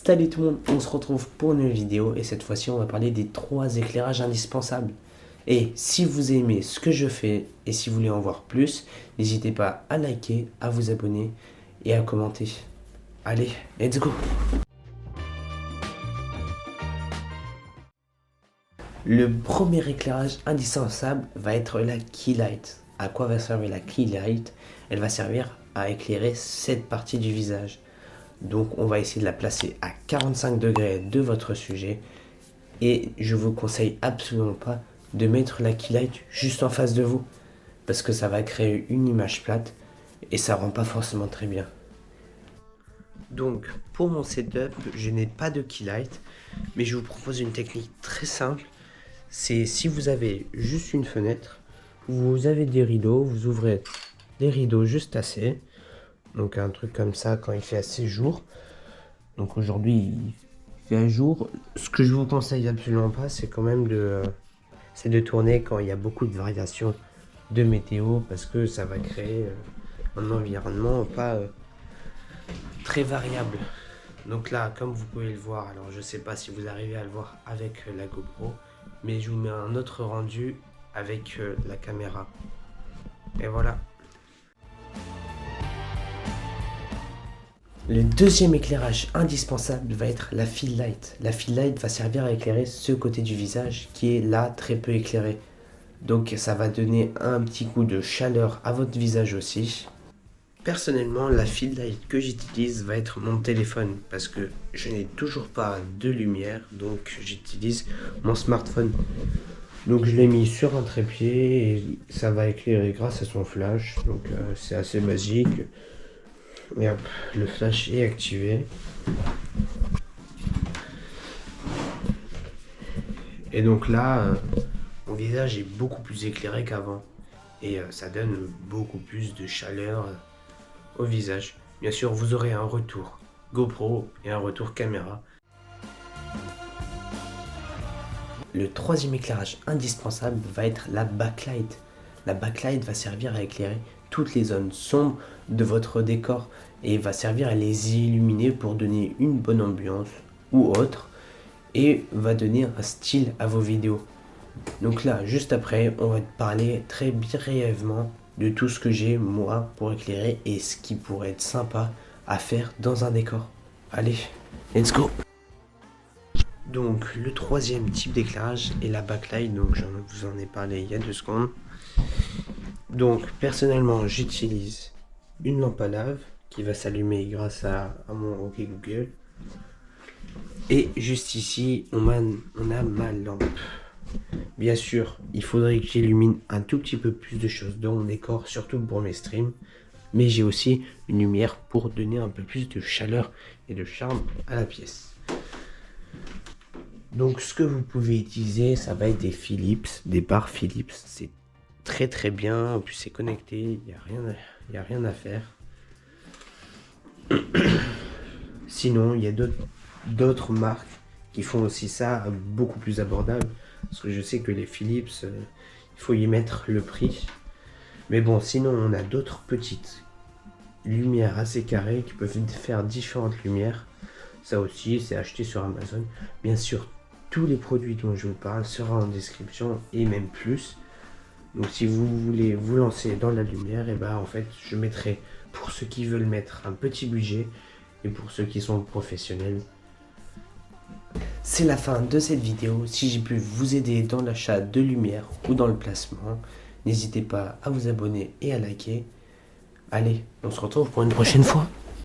Salut tout le monde, on se retrouve pour une nouvelle vidéo et cette fois-ci on va parler des 3 éclairages indispensables. Et si vous aimez ce que je fais et si vous voulez en voir plus, n'hésitez pas à liker, à vous abonner et à commenter. Allez, let's go! Le premier éclairage indispensable va être la key light. À quoi va servir la key light? Elle va servir à éclairer cette partie du visage. Donc on va essayer de la placer à 45 degrés de votre sujet. Et je vous conseille absolument pas de mettre la key light juste en face de vous. Parce que ça va créer une image plate et ça rend pas forcément très bien. Donc pour mon setup, je n'ai pas de key light. Mais je vous propose une technique très simple. C'est si vous avez juste une fenêtre, vous avez des rideaux, vous ouvrez les rideaux juste assez. Donc un truc comme ça quand il fait assez jour. Donc aujourd'hui il fait un jour. Ce que je vous conseille absolument pas, c'est quand même de tourner quand il y a beaucoup de variations de météo, parce que ça va créer un environnement pas très variable. Donc là, comme vous pouvez le voir, alors je sais pas si vous arrivez à le voir avec la GoPro, mais je vous mets un autre rendu avec la caméra. Et voilà. Le deuxième éclairage indispensable va être la fill light. La fill light va servir à éclairer ce côté du visage qui est là très peu éclairé. Donc ça va donner un petit coup de chaleur à votre visage aussi. Personnellement, la fill light que j'utilise va être mon téléphone parce que je n'ai toujours pas de lumière, donc j'utilise mon smartphone. Donc je l'ai mis sur un trépied et ça va éclairer grâce à son flash. Donc c'est assez basique. Et hop, le flash est activé. Et donc là, mon visage est beaucoup plus éclairé qu'avant. Et ça donne beaucoup plus de chaleur au visage. Bien sûr, vous aurez un retour GoPro et un retour caméra. Le troisième éclairage indispensable va être la backlight. La backlight va servir à éclairer toutes les zones sombres de votre décor et va servir à les illuminer pour donner une bonne ambiance ou autre et va donner un style à vos vidéos. Donc là, juste après, on va parler très brièvement de tout ce que j'ai moi pour éclairer et ce qui pourrait être sympa à faire dans un décor. Allez, let's go! Donc le troisième type d'éclairage est la backlight, donc je vous en ai parlé il y a 2 secondes. Donc personnellement j'utilise une lampe à lave qui va s'allumer grâce à mon OK Google. Et juste ici on a ma lampe. Bien sûr il faudrait que j'illumine un tout petit peu plus de choses dans mon décor, surtout pour mes streams. Mais j'ai aussi une lumière pour donner un peu plus de chaleur et de charme à la pièce. Donc ce que vous pouvez utiliser, ça va être des Philips, des barres Philips. C'est très très bien, en plus c'est connecté, il n'y a rien à faire. Sinon, il y a d'autres marques qui font aussi ça beaucoup plus abordable. Parce que je sais que les Philips, il faut y mettre le prix. Mais bon, sinon on a d'autres petites lumières assez carrées qui peuvent faire différentes lumières. Ça aussi, c'est acheté sur Amazon. Bien sûr, tous les produits dont je vous parle seront en description et même plus. Donc si vous voulez vous lancer dans la lumière, et ben en fait je mettrai pour ceux qui veulent mettre un petit budget et pour ceux qui sont professionnels. C'est la fin de cette vidéo. Si j'ai pu vous aider dans l'achat de lumière ou dans le placement, n'hésitez pas à vous abonner et à liker. Allez, on se retrouve pour une prochaine fois.